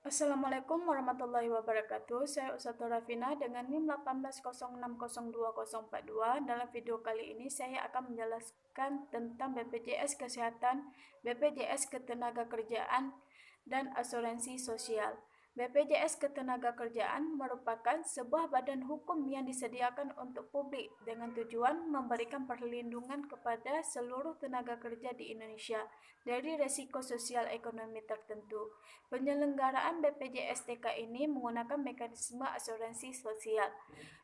Assalamualaikum warahmatullahi wabarakatuh. Saya Ustazah Rafina dengan NIM 1806020042. Dalam video kali ini saya akan menjelaskan tentang BPJS Kesehatan, BPJS Ketenagakerjaan, dan Asuransi Sosial. BPJS Ketenagakerjaan merupakan sebuah badan hukum yang disediakan untuk publik dengan tujuan memberikan perlindungan kepada seluruh tenaga kerja di Indonesia dari resiko sosial ekonomi tertentu. Penyelenggaraan BPJS TK ini menggunakan mekanisme asuransi sosial.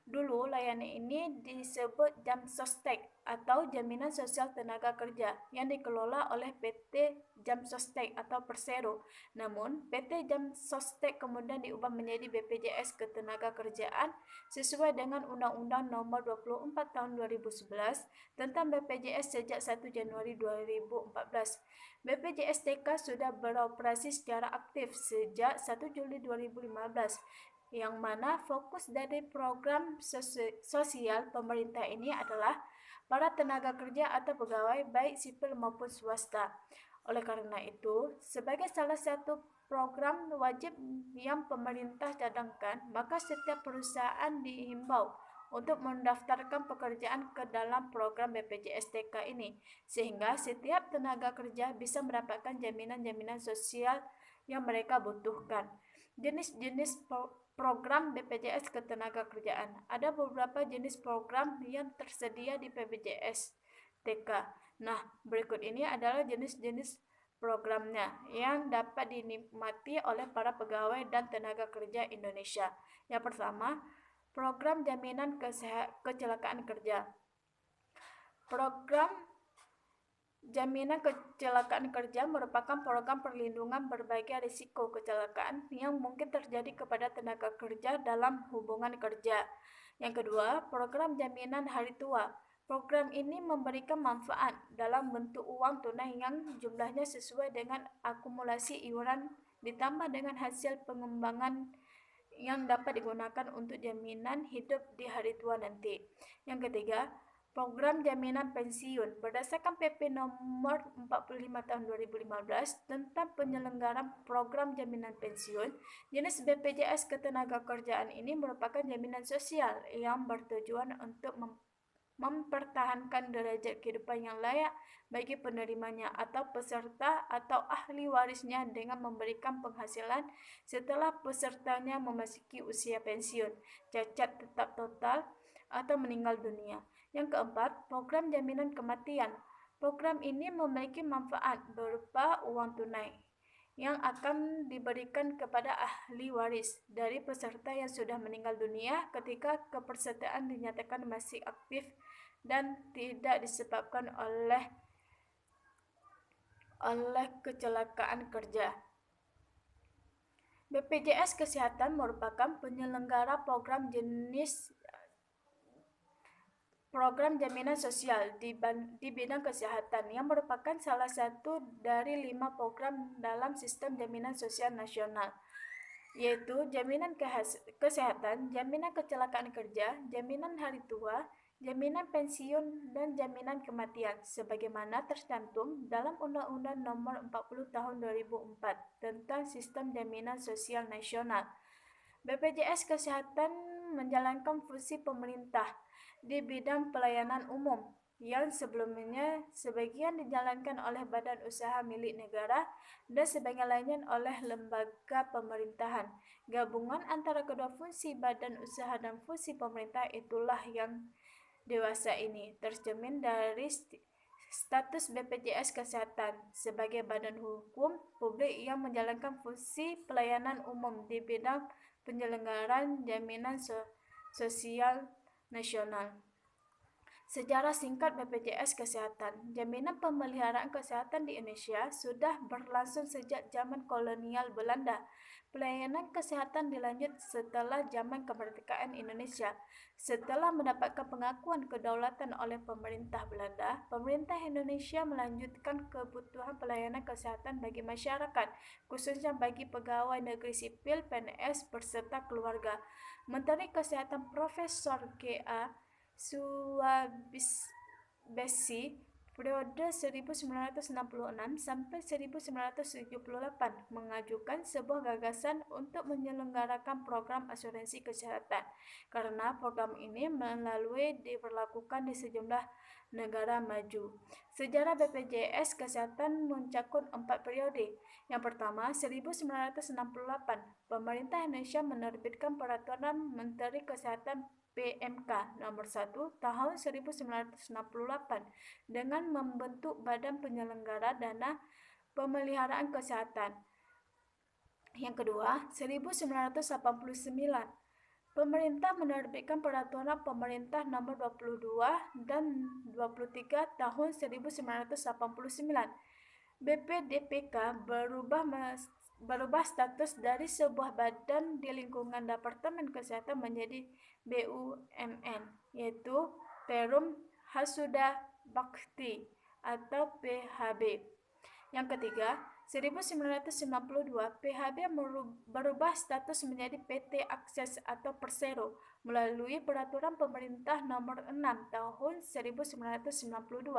Dulu layanan ini disebut Jamsostek atau Jaminan Sosial Tenaga Kerja yang dikelola oleh PT Jamsostek atau Persero. Namun, PT Jamsostek kemudian diubah menjadi BPJS Ketenagakerjaan sesuai dengan Undang-Undang Nomor 24 Tahun 2011 tentang BPJS sejak 1 Januari 2014. BPJS TK sudah beroperasi secara aktif sejak 1 Juli 2015, yang mana fokus dari program sosial pemerintah ini adalah para tenaga kerja atau pegawai baik sipil maupun swasta. Oleh karena itu, sebagai salah satu program wajib yang pemerintah cadangkan, maka setiap perusahaan dihimbau untuk mendaftarkan pekerjaan ke dalam program BPJS TK ini, sehingga setiap tenaga kerja bisa mendapatkan jaminan-jaminan sosial yang mereka butuhkan. Jenis-jenis program BPJS Ketenagakerjaan. Ada beberapa jenis program yang tersedia di BPJS TK. Nah, berikut ini adalah jenis-jenis programnya yang dapat dinikmati oleh para pegawai dan tenaga kerja Indonesia. Yang pertama, program jaminan kecelakaan kerja. Program jaminan kecelakaan kerja merupakan program perlindungan berbagai risiko kecelakaan yang mungkin terjadi kepada tenaga kerja dalam hubungan kerja. Yang kedua, program jaminan hari tua. Program ini memberikan manfaat dalam bentuk uang tunai yang jumlahnya sesuai dengan akumulasi iuran ditambah dengan hasil pengembangan yang dapat digunakan untuk jaminan hidup di hari tua nanti. Yang ketiga, program jaminan pensiun berdasarkan PP nomor 45 tahun 2015 tentang penyelenggaraan program jaminan pensiun. Jenis BPJS Ketenagakerjaan ini merupakan jaminan sosial yang bertujuan untuk mempertahankan derajat kehidupan yang layak bagi penerimanya atau peserta atau ahli warisnya dengan memberikan penghasilan setelah pesertanya memasuki usia pensiun, cacat tetap total, atau meninggal dunia. Yang keempat, program jaminan kematian. Program ini memiliki manfaat berupa uang tunai yang akan diberikan kepada ahli waris dari peserta yang sudah meninggal dunia ketika kepesertaan dinyatakan masih aktif dan tidak disebabkan oleh kecelakaan kerja. BPJS Kesehatan merupakan penyelenggara program jaminan sosial di bidang kesehatan yang merupakan salah satu dari 5 program dalam sistem jaminan sosial nasional, yaitu jaminan kesehatan, jaminan kecelakaan kerja, jaminan hari tua, jaminan pensiun, dan jaminan kematian, sebagaimana tercantum dalam Undang-Undang Nomor 40 Tahun 2004 tentang Sistem Jaminan Sosial Nasional. BPJS Kesehatan menjalankan fungsi pemerintah di bidang pelayanan umum yang sebelumnya sebagian dijalankan oleh badan usaha milik negara dan sebagian lainnya oleh lembaga pemerintahan. Gabungan antara kedua fungsi badan usaha dan fungsi pemerintah itulah yang dewasa ini tercermin dari status BPJS Kesehatan sebagai badan hukum publik yang menjalankan fungsi pelayanan umum di bidang penyelenggaraan jaminan sosial nasional. Sejarah singkat BPJS Kesehatan. Jaminan pemeliharaan kesehatan di Indonesia sudah berlangsung sejak zaman kolonial Belanda. Pelayanan kesehatan dilanjut setelah zaman kemerdekaan Indonesia. Setelah mendapatkan pengakuan kedaulatan oleh pemerintah Belanda, pemerintah Indonesia melanjutkan kebutuhan pelayanan kesehatan bagi masyarakat, khususnya bagi pegawai negeri sipil, PNS, beserta keluarga. Menteri Kesehatan Profesor K.A. Suwabisi periode 1966 sampai 1978 mengajukan sebuah gagasan untuk menyelenggarakan program asuransi kesehatan karena program ini melalui diberlakukan di sejumlah negara maju. Sejarah BPJS Kesehatan mencakup 4 periode. Yang pertama, 1968, pemerintah Indonesia menerbitkan Peraturan Menteri Kesehatan PMK nomor 1 tahun 1968 dengan membentuk Badan Penyelenggara Dana Pemeliharaan Kesehatan. Yang kedua, 1989, pemerintah menerbitkan Peraturan Pemerintah nomor 22 dan 23 tahun 1989. BPDPK berubah status dari sebuah badan di lingkungan Departemen Kesehatan menjadi BUMN, yaitu Perum Hasuda Bakti atau PHB. Yang ketiga, 1992, PHB berubah status menjadi PT Akses atau Persero melalui Peraturan Pemerintah Nomor 6 Tahun 1992.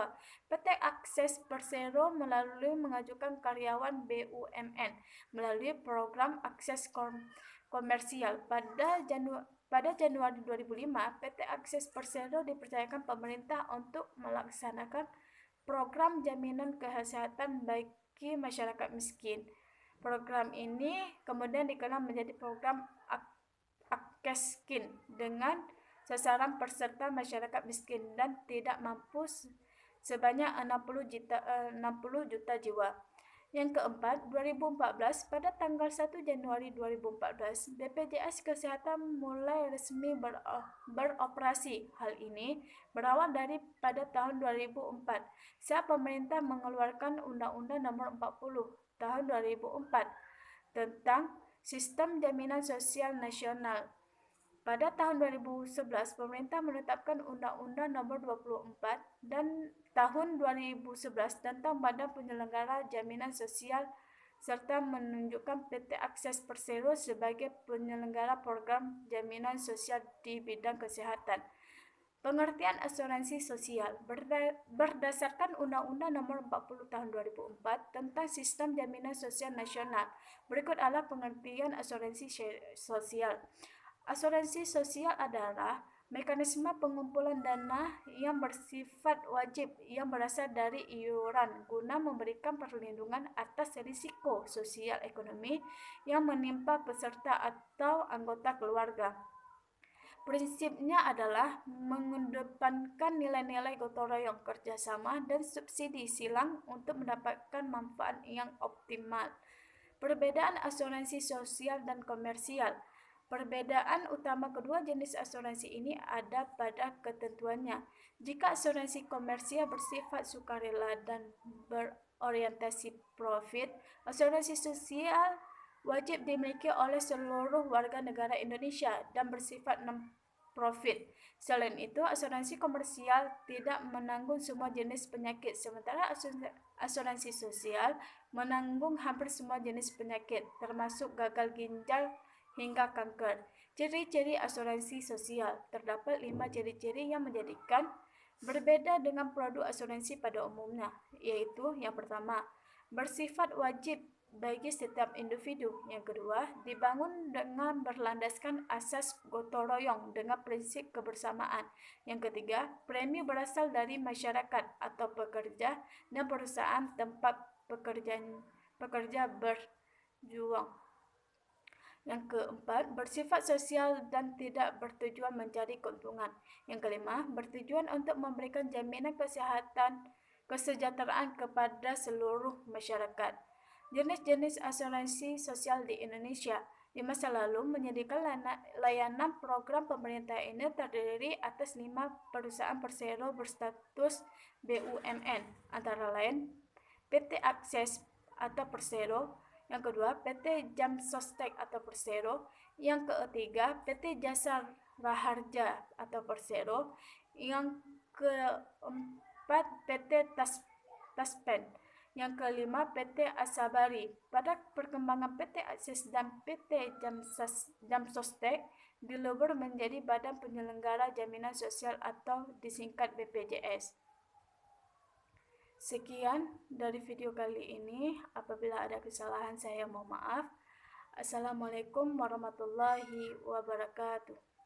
PT Akses Persero melalui mengajukan karyawan BUMN melalui program akses komersial. Pada Januari 2005, PT Akses Persero dipercayakan pemerintah untuk melaksanakan program jaminan kesehatan bagi masyarakat miskin. Program ini kemudian dikenal menjadi program Akeskin dengan sasaran peserta masyarakat miskin dan tidak mampu sebanyak 60 juta jiwa. Yang keempat, 2014, pada tanggal 1 Januari 2014, BPJS Kesehatan mulai resmi beroperasi. Hal ini berawal dari pada tahun 2004, saat pemerintah mengeluarkan Undang-Undang Nomor 40 tahun 2004 tentang Sistem Jaminan Sosial Nasional. Pada tahun 2011, pemerintah menetapkan Undang-Undang Nomor 24 dan tahun 2011 tentang Badan Penyelenggara Jaminan Sosial serta menunjukkan PT Akses Persero sebagai penyelenggara program jaminan sosial di bidang kesehatan. Pengertian asuransi sosial berdasarkan Undang-Undang Nomor 40 Tahun 2004 tentang Sistem Jaminan Sosial Nasional. Berikut adalah pengertian asuransi sosial. Asuransi sosial adalah mekanisme pengumpulan dana yang bersifat wajib yang berasal dari iuran guna memberikan perlindungan atas risiko sosial ekonomi yang menimpa peserta atau anggota keluarga. Prinsipnya adalah mengedepankan nilai-nilai gotong royong, kerjasama, dan subsidi silang untuk mendapatkan manfaat yang optimal. Perbedaan asuransi sosial dan komersial. Perbedaan utama kedua jenis asuransi ini ada pada ketentuannya. Jika asuransi komersial bersifat sukarela dan berorientasi profit, asuransi sosial wajib dimiliki oleh seluruh warga negara Indonesia dan bersifat non-profit. Selain itu, asuransi komersial tidak menanggung semua jenis penyakit, sementara asuransi sosial menanggung hampir semua jenis penyakit, termasuk gagal ginjal hingga kanker. Ciri-ciri asuransi sosial. Terdapat 5 ciri-ciri yang menjadikan berbeda dengan produk asuransi pada umumnya, yaitu yang pertama, bersifat wajib bagi setiap individu. Yang kedua, dibangun dengan berlandaskan asas gotong royong dengan prinsip kebersamaan. Yang ketiga, premi berasal dari masyarakat atau pekerja dan perusahaan tempat pekerja berjuang. Yang keempat, bersifat sosial dan tidak bertujuan mencari keuntungan. Yang kelima, bertujuan untuk memberikan jaminan kesejahteraan kepada seluruh masyarakat. Jenis-jenis asuransi sosial di Indonesia. Di masa lalu, menyediakan layanan program pemerintah ini terdiri atas 5 perusahaan persero berstatus BUMN, antara lain PT Akses atau Persero. Yang kedua, PT Jamsostek atau Persero. Yang ketiga, PT Jasa Raharja atau Persero. Yang keempat, PT Taspen. Yang kelima, PT Asabari. Pada perkembangan PT Akses dan PT Jamsostek dilebur menjadi Badan Penyelenggara Jaminan Sosial atau disingkat BPJS. Sekian dari video kali ini. Apabila ada kesalahan saya mohon maaf. Assalamualaikum warahmatullahi wabarakatuh.